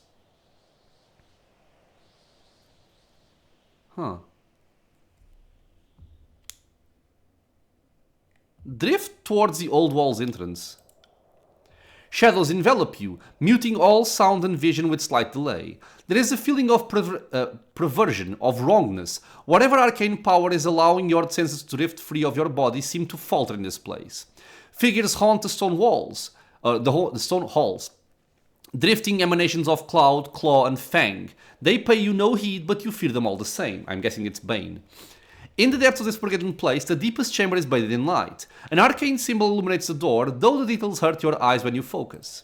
Drift towards the old wall's entrance. Shadows envelop you, muting all sound and vision with slight delay. There is a feeling of perversion, of wrongness. Whatever arcane power is allowing your senses to drift free of your body seem to falter in this place. Figures haunt the stone walls, the stone halls, drifting emanations of cloud, claw, and fang. They pay you no heed, but you fear them all the same. I'm guessing it's Bane. In the depths of this forgotten place, the deepest chamber is bathed in light. An arcane symbol illuminates the door, though the details hurt your eyes when you focus.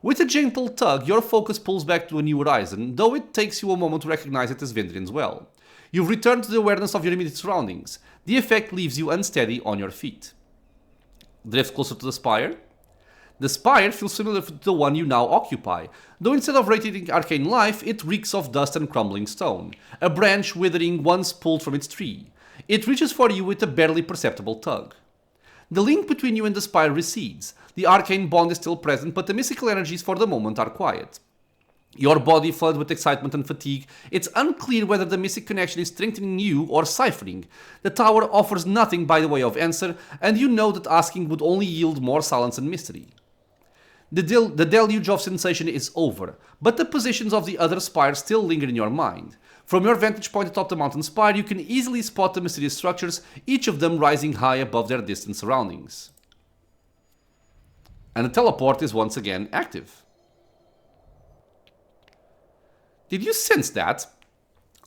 With a gentle tug, your focus pulls back to a new horizon, though it takes you a moment to recognize it as Vendrien's well. You've returned to the awareness of your immediate surroundings. The effect leaves you unsteady on your feet. Drift closer to the spire. The spire feels similar to the one you now occupy, though instead of radiating arcane life, it reeks of dust and crumbling stone, a branch withering once pulled from its tree. It reaches for you with a barely perceptible tug. The link between you and the spire recedes. The arcane bond is still present, but the mystical energies for the moment are quiet. Your body floods with excitement and fatigue. It's unclear whether the mystic connection is strengthening you or ciphering. The tower offers nothing by the way of answer, and you know that asking would only yield more silence and mystery. The deluge of sensation is over, but the positions of the other spires still linger in your mind. From your vantage point atop the mountain spire, you can easily spot the mysterious structures, each of them rising high above their distant surroundings. And the teleport is once again active. Did you sense that?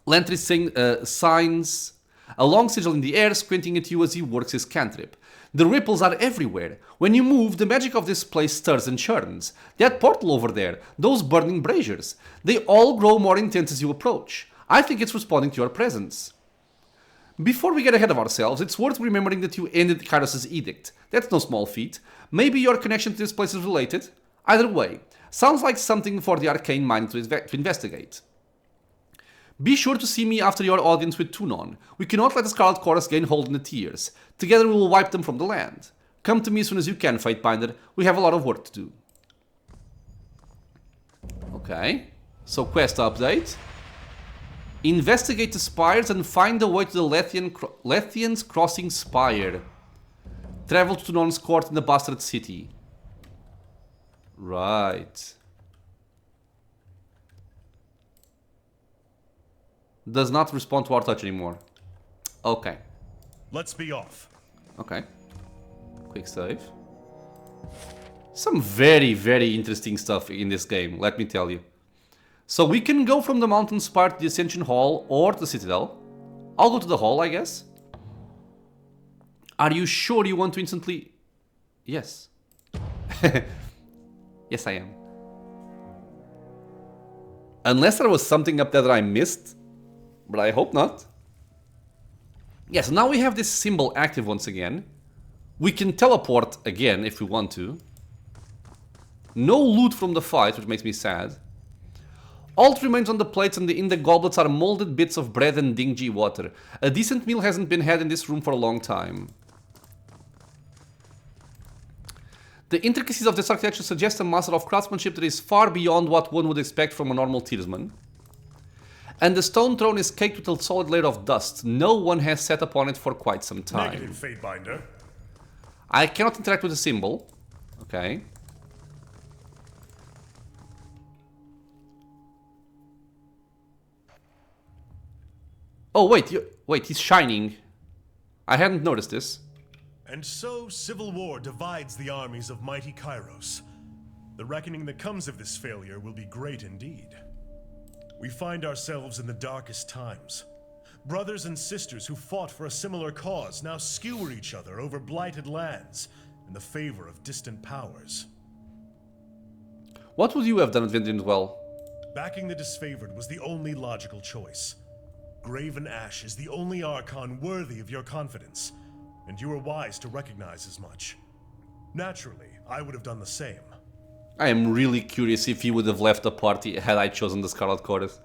Lantry signs a long sigil in the air, squinting at you as he works his cantrip. The ripples are everywhere. When you move, the magic of this place stirs and churns. That portal over there, those burning braziers, they all grow more intense as you approach. I think it's responding to your presence. Before we get ahead of ourselves, it's worth remembering that you ended Kairos' edict. That's no small feat. Maybe your connection to this place is related? Either way, sounds like something for the arcane mind to investigate. Be sure to see me after your audience with Tunon. We cannot let the Scarlet Chorus gain hold in the tears. Together we will wipe them from the land. Come to me as soon as you can, Fatebinder. We have a lot of work to do. Okay, so quest update. Investigate the spires and find the way to the Lethian's Crossing Spire. Travel to Tunon's court in the Bastard City. Right. Does not respond to our touch anymore. Okay. Let's be off. Okay. Quick save. Some very, very interesting stuff in this game, let me tell you. So we can go from the mountain spire to the Ascension Hall or the Citadel. I'll go to the hall, I guess. Are you sure you want to instantly... Yes. Yes, I am. Unless there was something up there that I missed. But I hope not. Yes, now we have this symbol active once again. We can teleport again if we want to. No loot from the fight, which makes me sad. All that remains on the plates and in the goblets are molded bits of bread and dingy water. A decent meal hasn't been had in this room for a long time. The intricacies of this architecture suggest a master of craftsmanship that is far beyond what one would expect from a normal tiersman. And the stone throne is caked with a solid layer of dust. No one has sat upon it for quite some time. Negative, Fatebinder. I cannot interact with the symbol. Okay. Oh, wait, he's shining. I hadn't noticed this. And so, civil war divides the armies of mighty Kairos. The reckoning that comes of this failure will be great indeed. We find ourselves in the darkest times. Brothers and sisters who fought for a similar cause now skewer each other over blighted lands in the favor of distant powers. What would you have done at Vendrien as well? Backing the disfavored was the only logical choice. Graven Ash is the only Archon worthy of your confidence, and you were wise to recognize as much. Naturally, I would have done the same. I am really curious if he would have left the party had I chosen the Scarlet Chorus.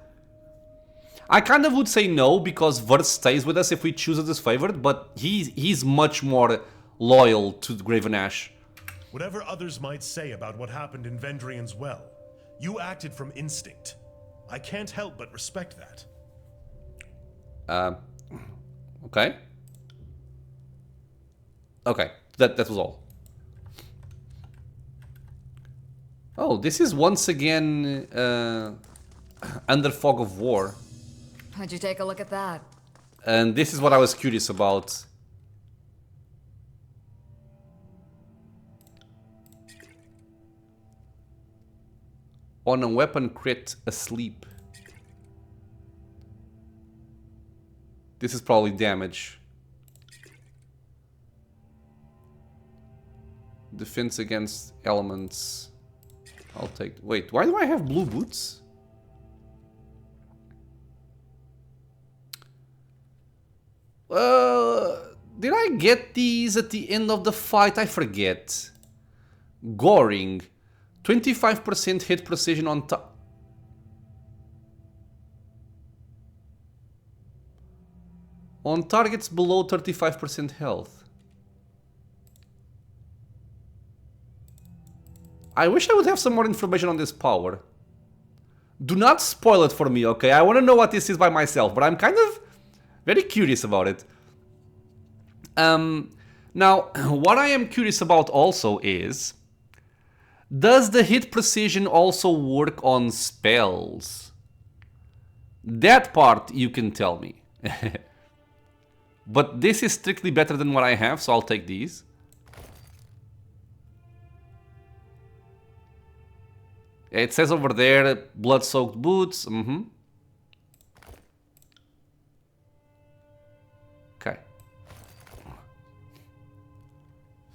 I kind of would say no, because Verse stays with us if we choose a disfavored, but he's much more loyal to Graven Ash. Whatever others might say about what happened in Vendrien's well, you acted from instinct. I can't help but respect that. Okay. Okay, that was all. Oh, this is once again Under Fog of War. How'd you take a look at that? And this is what I was curious about. On a weapon crit, asleep. This is probably damage. Defense against elements. I'll take... Wait, why do I have blue boots? Did I get these at the end of the fight? I forget. Goring. 25% hit precision on top. On targets below 35% health. I wish I would have some more information on this power. Do not spoil it for me, okay? I want to know what this is by myself, but I'm kind of very curious about it. Now, what I am curious about also is... Does the hit precision also work on spells? That part you can tell me. But this is strictly better than what I have, so I'll take these. It says over there, blood-soaked boots. Okay.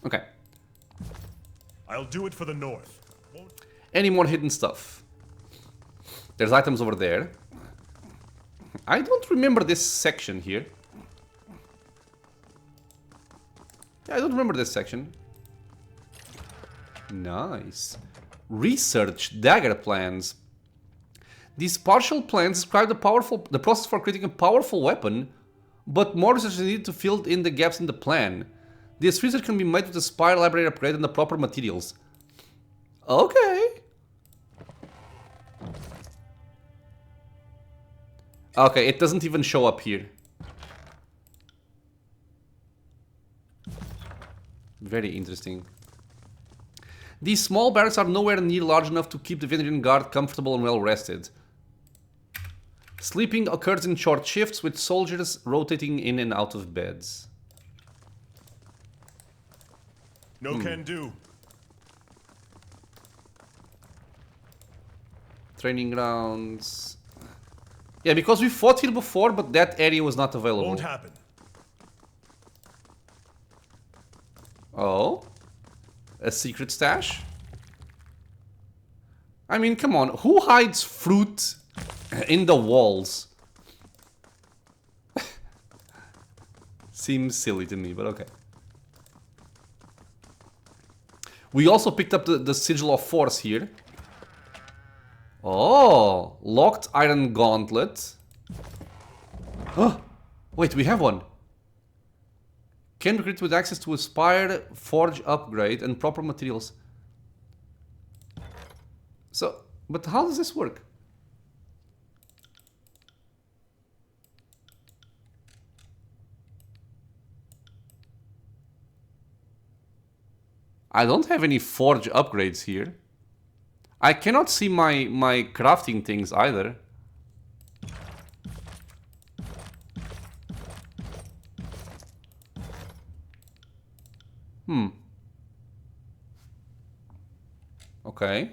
Okay. I'll do it for the North. Any more hidden stuff? There's items over there. I don't remember this section here. Yeah, I don't remember this section. Nice. Research dagger plans. These partial plans describe the process for creating a powerful weapon, but more research is needed to fill in the gaps in the plan. This research can be made with a spire library upgrade and the proper materials. Okay. Okay, it doesn't even show up here. Very interesting. These small barracks are nowhere near large enough to keep the Vendrien guard comfortable and well rested. Sleeping occurs in short shifts with soldiers rotating in and out of beds. No can do. Training grounds. Yeah, because we fought here before, but that area was not available. Won't happen. Oh? A secret stash? I mean, come on. Who hides fruit in the walls? Seems silly to me, but okay. We also picked up the Sigil of Force here. Oh, locked iron gauntlet. Oh, wait, we have one. Can be created with access to Aspire, Forge upgrade, and proper materials. So, but how does this work? I don't have any Forge upgrades here. I cannot see my crafting things either. Okay.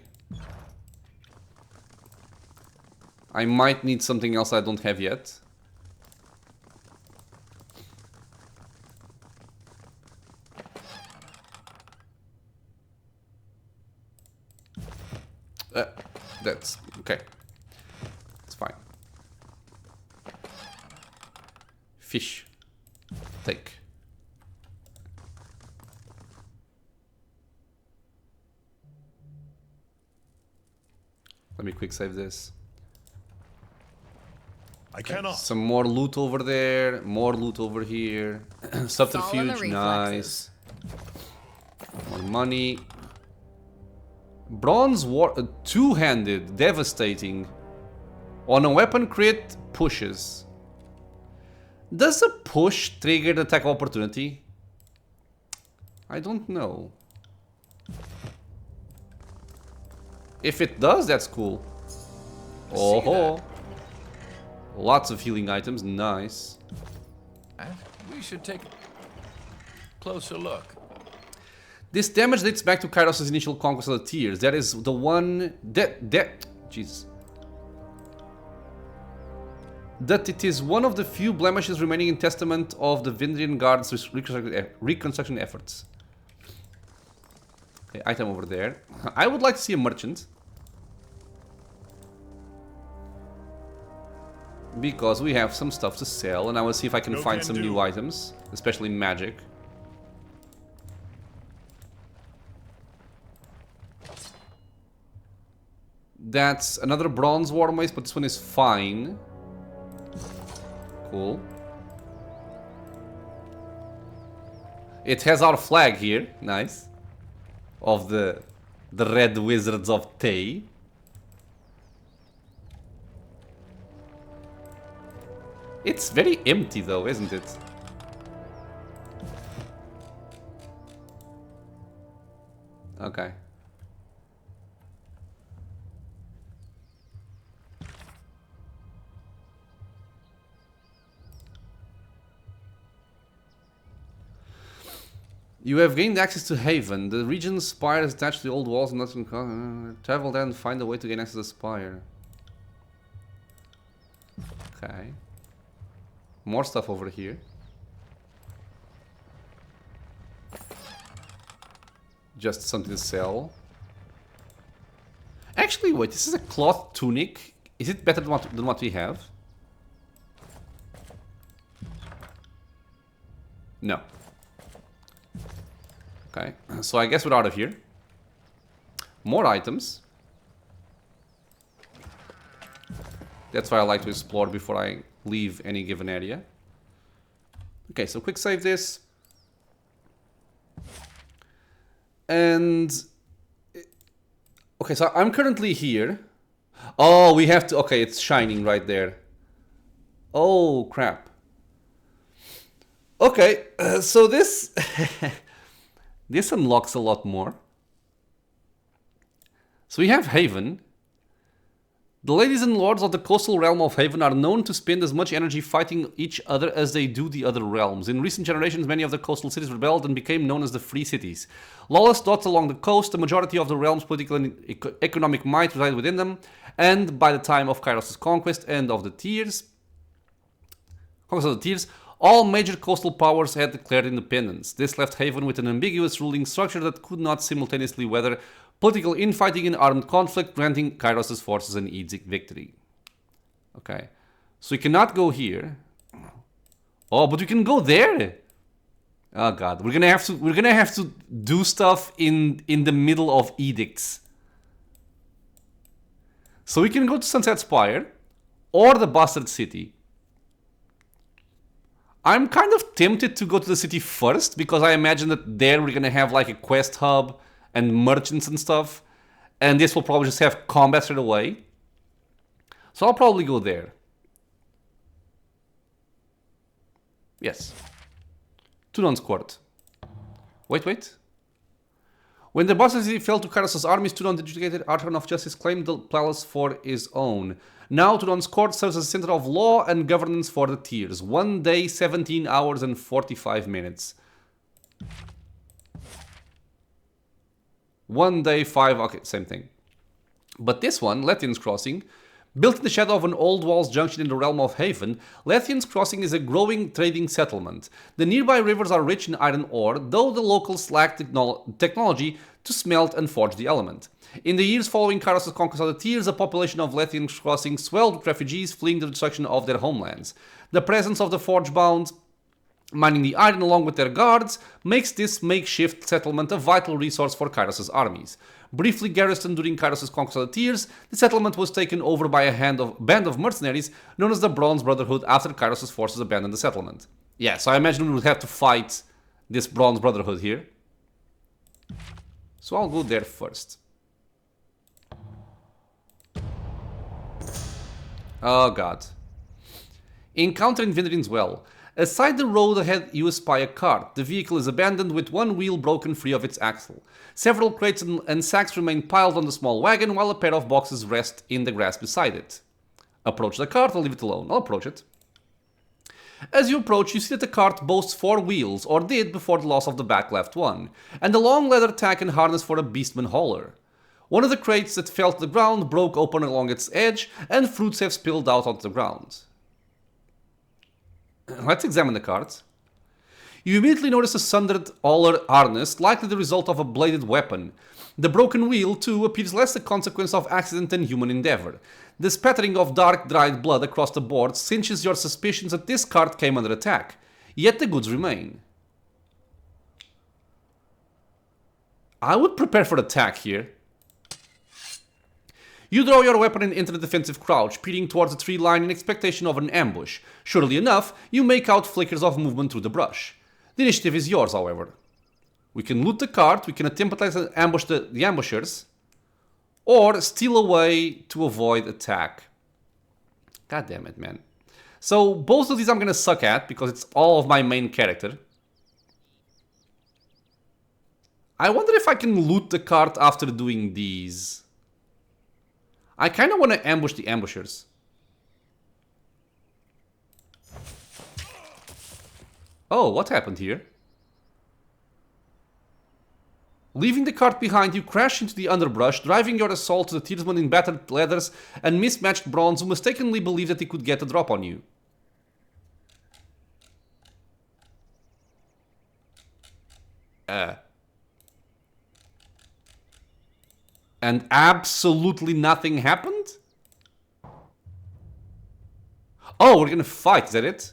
I might need something else I don't have yet. That's okay. It's fine. Fish. Take. Let me quick save this. I cannot. Some more loot over there. More loot over here. Subterfuge. Nice. More money. Bronze war, two-handed, devastating. On a weapon crit, pushes. Does a push trigger the attack of opportunity? I don't know. If it does, that's cool. Oh ho! Lots of healing items, nice. And we should take a closer look. This damage dates back to Kairos' initial conquest of the tiers. That is the one Jesus. That it is one of the few blemishes remaining in testament of the Vendrien Guard's reconstruction efforts. Okay, item over there. I would like to see a merchant. Because we have some stuff to sell, and I will see if I can find some new items, especially magic. That's another bronze war mace, but this one is fine. Cool. It has our flag here, nice. Of the Red Wizards of Tay. It's very empty though, isn't it? Okay. You have gained access to Haven. The region's spire is attached to the old walls and nothing. Travel there and find a way to gain access to the spire. Okay. More stuff over here. Just something to sell. Actually, wait, this is a cloth tunic. Is it better than what we have? No. Okay, so I guess we're out of here. More items. That's why I like to explore before I leave any given area. Okay, so quick save this. And... okay, so I'm currently here. Oh, we have to... okay, it's shining right there. Oh, crap. Okay, so this... this unlocks a lot more. So we have Haven. The ladies and lords of the coastal realm of Haven are known to spend as much energy fighting each other as they do the other realms. In recent generations, many of the coastal cities rebelled and became known as the Free Cities. Lawless dots along the coast, the majority of the realm's political and economic might reside within them, and by the time of Kairos' conquest and of the Tears, all major coastal powers had declared independence. This left Haven with an ambiguous ruling structure that could not simultaneously weather political infighting and armed conflict, granting Kairos' forces an easy victory. Okay, so we cannot go here. Oh, but we can go there. Oh god, we're gonna have to do stuff in the middle of edicts. So we can go to Sunset Spire or the Bastard City. I'm kind of tempted to go to the city first because I imagine that there we're gonna have like a quest hub and merchants and stuff, and this will probably just have combat straight away. So I'll probably go there. Yes. Tunon's court. Wait. When the Bastard City fell to Kairos' armies, Tunon, the adjudicated Archon of Justice, claimed the palace for his own. Now Tunon's court serves as a center of law and governance for the Tears. 1 day, 17 hours and 45 minutes. 1 day, 5... Okay, same thing. But this one, Lethian's Crossing, built in the shadow of an old walls junction in the realm of Haven, Lethian's Crossing is a growing trading settlement. The nearby rivers are rich in iron ore, though the locals lack technology to smelt and forge the element. In the years following Kairos' conquest of the Tears, the population of Lethian's Crossing swelled with refugees fleeing the destruction of their homelands. The presence of the Forgebound mining the iron along with their guards makes this makeshift settlement a vital resource for Kairos' armies. Briefly garrisoned during Kairos' conquest of the Tears, the settlement was taken over by a band of mercenaries known as the Bronze Brotherhood after Kairos' forces abandoned the settlement. Yeah, so I imagine we would have to fight this Bronze Brotherhood here. So I'll go there first. Oh god. Encountering Vendrien's Well. Aside the road ahead you espy a cart. The vehicle is abandoned with one wheel broken free of its axle. Several crates and sacks remain piled on the small wagon while a pair of boxes rest in the grass beside it. Approach the cart or leave it alone. I'll approach it. As you approach, you see that the cart boasts 4 wheels, or did before the loss of the back left one, and a long leather tack and harness for a beastman hauler. One of the crates that fell to the ground broke open along its edge, and fruits have spilled out onto the ground. Let's examine the cart. You immediately notice a sundered hauler harness, likely the result of a bladed weapon. The broken wheel, too, appears less a consequence of accident than human endeavor. The spattering of dark, dried blood across the board cinches your suspicions that this cart came under attack. Yet the goods remain. I would prepare for attack here. You draw your weapon and enter the defensive crouch, peering towards the tree line in expectation of an ambush. Surely enough, you make out flickers of movement through the brush. The initiative is yours, however. We can loot the cart, we can attempt to ambush the ambushers, or steal away to avoid attack. God damn it, man. So both of these I'm gonna suck at, because it's all of my main character. I wonder if I can loot the cart after doing these. I kind of want to ambush the ambushers. Oh, what happened here? Leaving the cart behind, you crash into the underbrush, driving your assault to the Tearsman in battered leathers and mismatched bronze who mistakenly believed that he could get a drop on you. And absolutely nothing happened? Oh, we're gonna fight, is that it?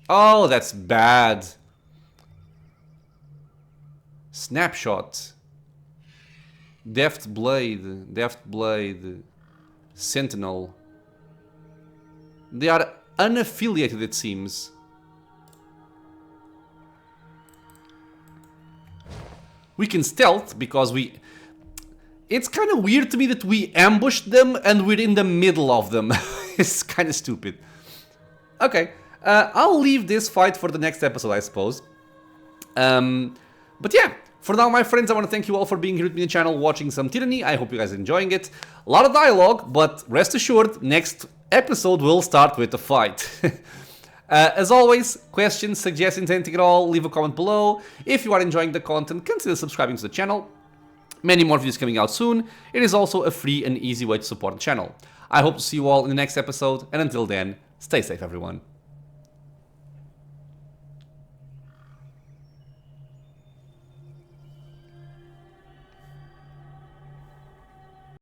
Oh, that's bad. Snapshot. Deft Blade. Sentinel. They are unaffiliated, it seems. We can stealth because we... It's kind of weird to me that we ambushed them and we're in the middle of them. It's kind of stupid. Okay, I'll leave this fight for the next episode, I suppose. But yeah, For now, my friends, I want to thank you all for being here with me on the channel, watching some Tyranny. I hope you guys are enjoying it. A lot of dialogue, but rest assured, next episode will start with a fight. As always, questions, suggestions, anything at all, leave a comment below. If you are enjoying the content, consider subscribing to the channel. Many more videos coming out soon. It is also a free and easy way to support the channel. I hope to see you all in the next episode, and until then, stay safe everyone.